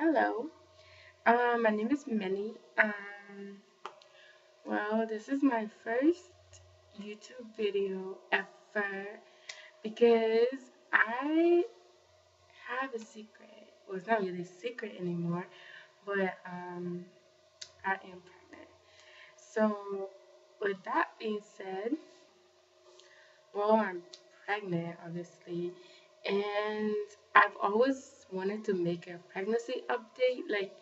Hello, my name is Minnie. This is my first YouTube video ever because I have a secret. Well, it's not really a secret anymore, but I am pregnant. So, with that being said, I'm pregnant, obviously, and I've always wanted to make a pregnancy update. Like,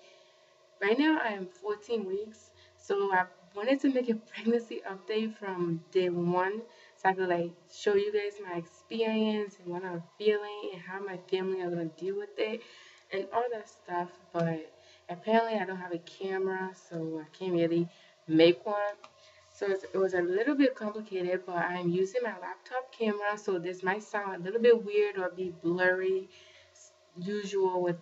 right now, I am 14 weeks, so I wanted to make a pregnancy update from day one, so I could like show you guys my experience and what I'm feeling and how my family are gonna deal with it and all that stuff. But apparently, I don't have a camera, so I can't really make one. So it was a little bit complicated, but I'm using my laptop camera, so this might sound a little bit weird or be blurry, usual with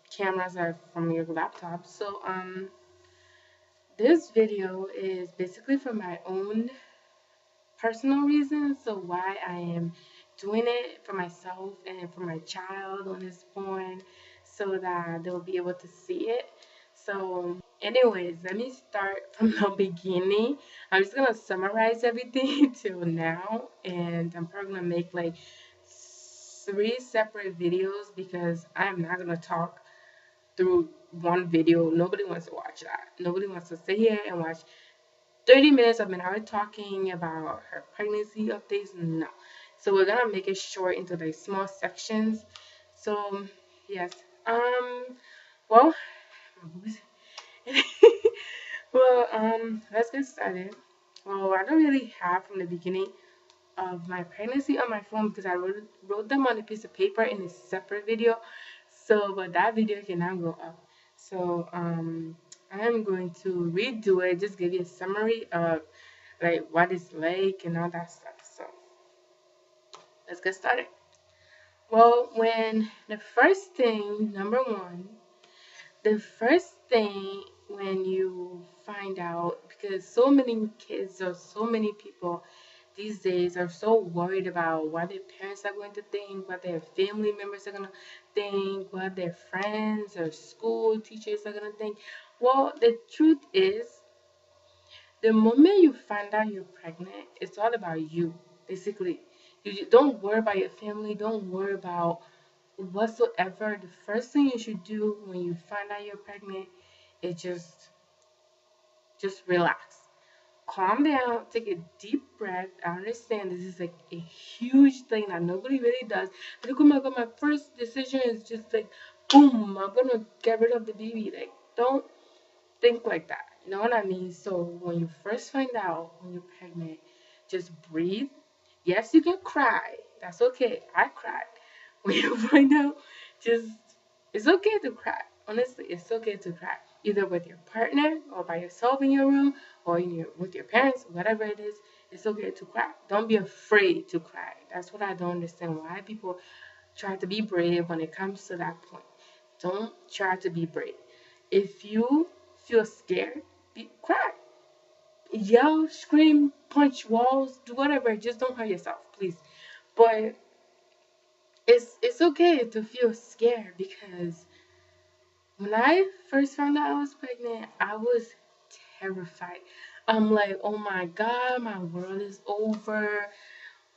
cameras are from your laptop. So this video is basically for my own personal reasons, so why I am doing it for myself and for my child when it's born, so that they'll be able to see it. So anyways, let me start from the beginning. I'm just gonna summarize everything till now, and I'm probably gonna make like three separate videos because I'm not gonna talk through one video. Nobody wants to watch that. Nobody wants to sit here and watch 30 minutes of Minari talking about her pregnancy updates. No. So we're gonna make it short into like small sections. So yes. Well let's get started. Well, I don't really have from the beginning of my pregnancy on my phone because I wrote them on a piece of paper in a separate video. So, but that video cannot go up. So, I am going to redo it, just give you a summary of like what it's like and all that stuff. So, let's get started. Well, when the first thing, number one, the first thing when you find out, because so many kids or so many people these days are so worried about what their parents are going to think, what their family members are going to think, what their friends or school teachers are going to think. Well, the truth is, the moment you find out you're pregnant, it's all about you, basically. Don't worry about your family, don't worry about whatsoever. The first thing you should do when you find out you're pregnant is just relax, calm down, take a deep breath. I understand this is like a huge thing that nobody really does. But oh my god, my first decision is just like, boom, I'm gonna get rid of the baby. Like, don't think like that. You know what I mean? So when you first find out when you're pregnant, just breathe. Yes, you can cry. That's okay. I cried. When you find out, just it's okay to cry. Honestly, it's okay to cry. Either with your partner or by yourself in your room or with your parents, whatever it is, it's okay to cry. Don't be afraid to cry. That's what I don't understand. Why people try to be brave when it comes to that point. Don't try to be brave. If you feel scared, cry, yell, scream, punch walls, do whatever. Just don't hurt yourself, please. But it's okay to feel scared because when I first found out I was pregnant, I was terrified. I'm like, oh my god, my world is over.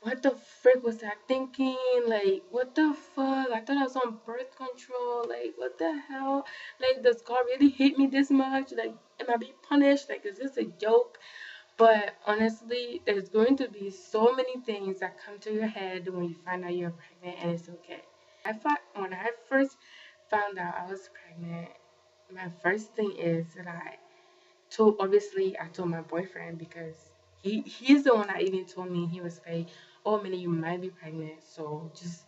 What the frick was I thinking? Like, what the fuck? I thought I was on birth control. Like, what the hell? Like, does God really hate me this much? Like, am I being punished? Like, is this a joke? But honestly, there's going to be so many things that come to your head when you find out you're pregnant, and it's okay. When I first found out I was pregnant, my first thing is that I told my boyfriend because he's the one that even told me. He was like, "Oh, Minnie, you might be pregnant, so just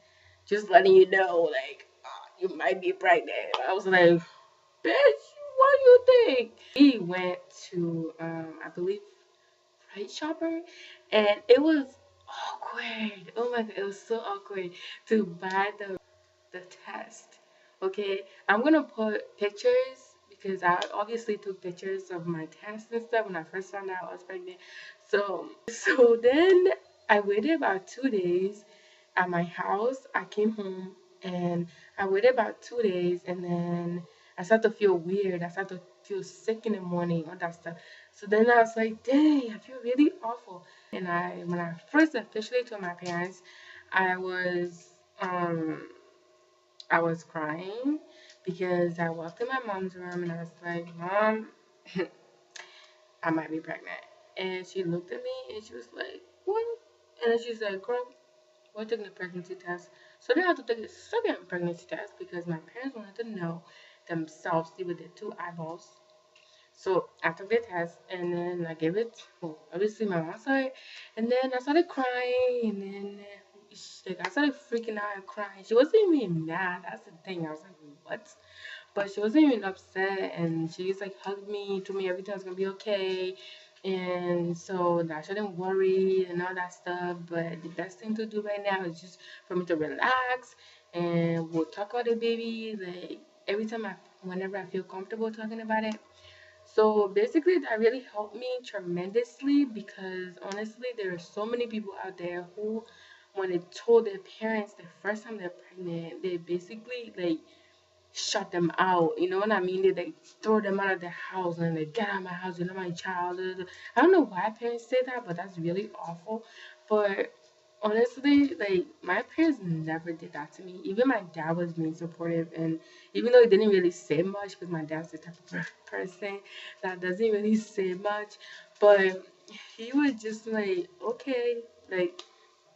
letting you know, like, you might be pregnant." I was like, "Bitch, what do you think?" He went to I believe Price Chopper, and it was awkward. Oh my god, it was so awkward to buy the test. Okay, I'm gonna put pictures because I obviously took pictures of my test and stuff when I first found out I was pregnant. So then I waited about 2 days at my house. I came home and I waited about 2 days, and then I started to feel weird. I started to feel sick in the morning, all that stuff. So then I was like, dang, I feel really awful. And when I first officially told my parents, I was, um, I was crying because I walked in my mom's room and I was like, Mom, I might be pregnant. And she looked at me and she was like, what? And then she said, girl, we're taking a pregnancy test. So they had to take a second pregnancy test because my parents wanted to know themselves, see with their two eyeballs. So I took the test and then I gave it. Well, obviously my mom saw it, and then I started crying, and then like, I started freaking out and crying. She wasn't even mad. That's the thing. I was like, what? But she wasn't even upset, and she just like hugged me, told me everything's gonna be okay, and so that I shouldn't worry and all that stuff. But the best thing to do right now is just for me to relax, and we'll talk about the baby like every time whenever I feel comfortable talking about it. So basically, that really helped me tremendously because honestly, there are so many people out there who, when they told their parents the first time they're pregnant, they basically like shut them out. You know what I mean? They like throw them out of their house and they get out of my house. You're not my child. I don't know why parents say that, but that's really awful. But honestly, like my parents never did that to me. Even my dad was being supportive, and even though he didn't really say much, because my dad's the type of person that doesn't really say much, but he was just like, okay, like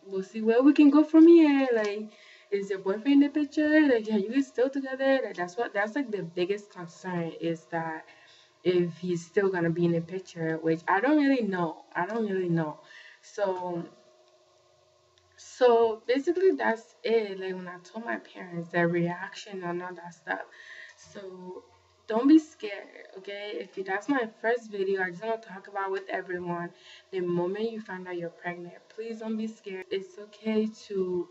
we'll see where we can go from here. Like, is your boyfriend in the picture? Like, are you guys still together? Like, that's like the biggest concern is that if he's still gonna be in the picture, which I don't really know. I don't really know. So so basically that's it. Like when I told my parents their reaction and all that stuff. So don't be scared, okay? That's my first video, I just want to talk about with everyone. The moment you find out you're pregnant, please don't be scared. It's okay to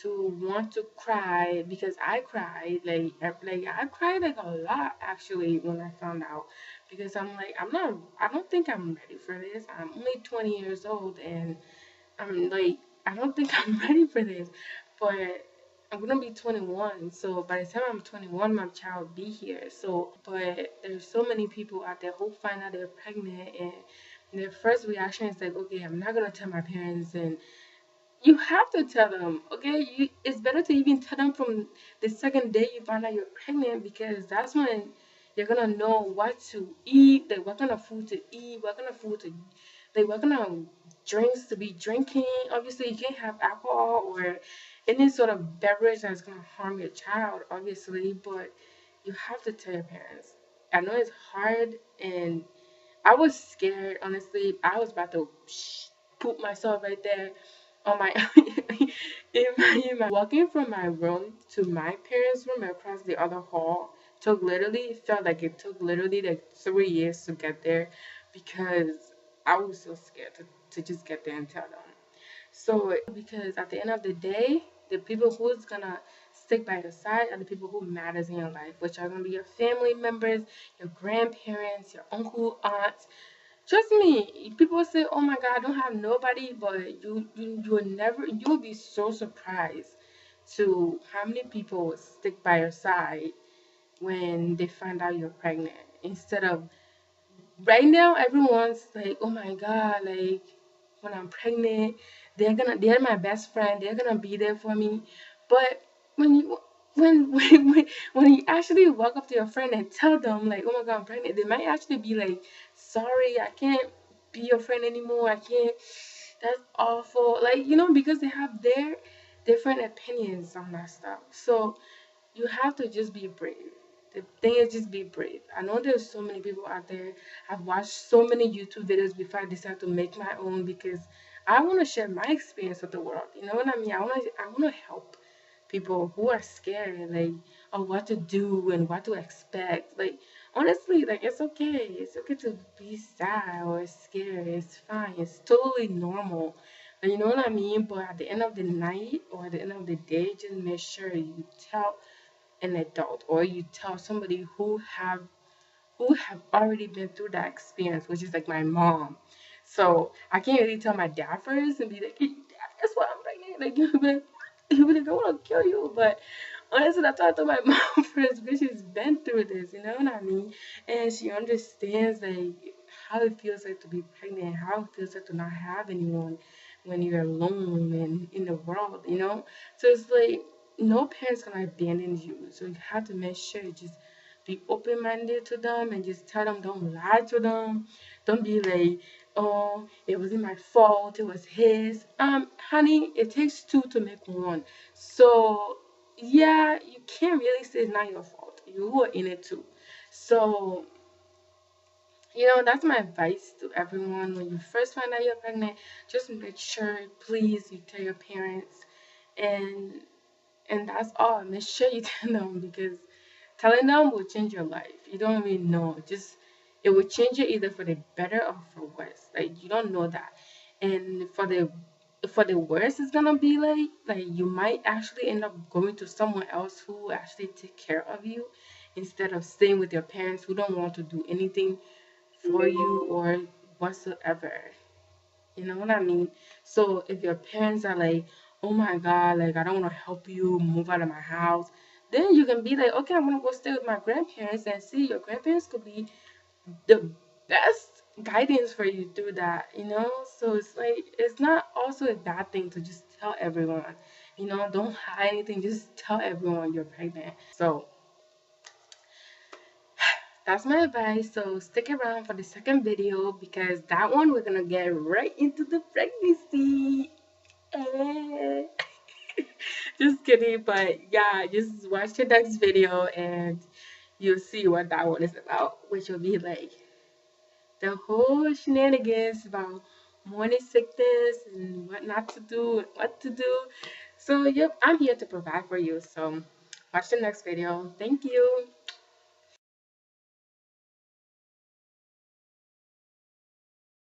want to cry because I cried like I cried like a lot actually when I found out because I'm like I don't think I'm ready for this. I'm only 20 years old and I'm like, I don't think I'm ready for this, but I'm gonna be 21. So by the time I'm 21, my child will be here. So, but there's so many people out there who find out they're pregnant and their first reaction is like, okay, I'm not gonna tell my parents, and you have to tell them, okay? It's better to even tell them from the second day you find out you're pregnant because that's when you're gonna know what to eat, like what kind of food to eat, what kind of food to, like what kind of drinks to be drinking. Obviously, you can't have alcohol or any sort of beverage that's gonna harm your child, obviously, but you have to tell your parents. I know it's hard and I was scared, honestly. I was about to poop myself right there on my walking from my room to my parents' room across the other hall took literally it felt like it took literally like 3 years to get there because I was so scared to just get there and tell them. So because at the end of the day, the people who's gonna stick by your side are the people who matters in your life, which are gonna be your family members, your grandparents, your uncle, aunts. Trust me, people say, "Oh my God, I don't have nobody," but you will never, you will be so surprised to how many people will stick by your side when they find out you're pregnant. Instead of right now, everyone's like, "Oh my God, like when I'm pregnant, they're my best friend. They're gonna be there for me." But when you when you actually walk up to your friend and tell them like, "Oh my God, I'm pregnant," they might actually be like, "Sorry, I can't be your friend anymore. I can't. That's awful." Like because they have their different opinions on that stuff. So you have to just be brave. The thing is, just be brave. I know there's so many people out there. I've watched so many YouTube videos before I decided to make my own because I want to share my experience with the world. You know what I mean? I want to help people who are scared, like, of what to do and what to expect. Like, honestly, like, it's okay. It's okay to be sad or scared. It's fine. It's totally normal. And you know what I mean? But at the end of the night or at the end of the day, just make sure you tell an adult or you tell somebody who have already been through that experience, which is like my mom. So I can't really tell my dad first and be like, "Hey, Dad, guess what? I'm pregnant." Like he'll be like, I want to kill you. But Honestly, that's why I told my mom first because she's been through this, you know what I mean? And she understands like how it feels like to be pregnant, how it feels like to not have anyone when you're alone and in the world, you know? So it's like no parent's gonna abandon you. So you have to make sure you just be open minded to them and just tell them, don't lie to them. Don't be like, oh, it wasn't my fault, it was his. Honey, it takes two to make one. So yeah, you can't really say it's not your fault. You were in it too. So, that's my advice to everyone. When you first find out you're pregnant, just make sure, please, you tell your parents, and and that's all. Make sure you tell them because telling them will change your life. You don't even know. Just it will change it either for the better or for worse. Like you don't know that. And for the worst, it's gonna be like you might actually end up going to someone else who will actually take care of you instead of staying with your parents who don't want to do anything for you or whatsoever. You know what I mean? So if your parents are like, oh my God, like I don't want to help you move out of my house, then you can be like, okay, I'm gonna go stay with my grandparents and see your grandparents could be the best guidance for you through that. So it's like it's not also a bad thing to just tell everyone. Don't hide anything, just tell everyone you're pregnant. So that's my advice. So stick around for the second video because that one we're gonna get right into the pregnancy. Eh. Just kidding, but yeah, just watch the next video and you'll see what that one is about, which will be like the whole shenanigans about morning sickness and what not to do and what to do. So, yep, I'm here to provide for you. So, watch the next video. Thank you.